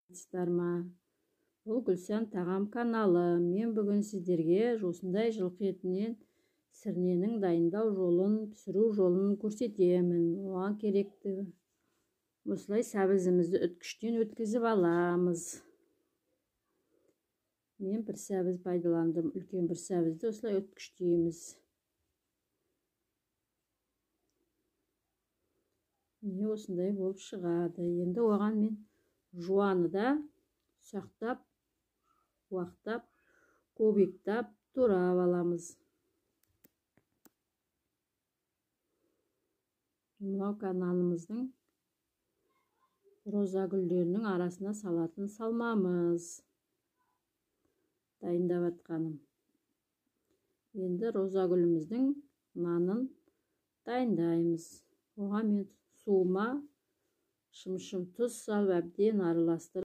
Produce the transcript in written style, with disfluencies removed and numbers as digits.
Ма? Бұл Гүлсән тағам каналы. Мен бүгін сіздерге осындай жылқы етінен сірненің дайындау жолын, пісіру жолын көрсетемін. Оған керекті осылай сәбізімізді үткіштен өткізіп аламыз. Мен бір сәбіз пайдаландым. Үлкен бір сәбізді осылай өткіштейміз. Міне осындай болып шығады. Енді оған мен жуаны да сақтап, уақтап, көбіктап турап аламыз. Мынау каналымыздың роза гүлдерінің арасына салатын салмамыз. Дайындап атқаным. Енді роза гүліміздің нанын дайындаймыз. Оған мен суыма шым-шым тұз салып әбден араластырып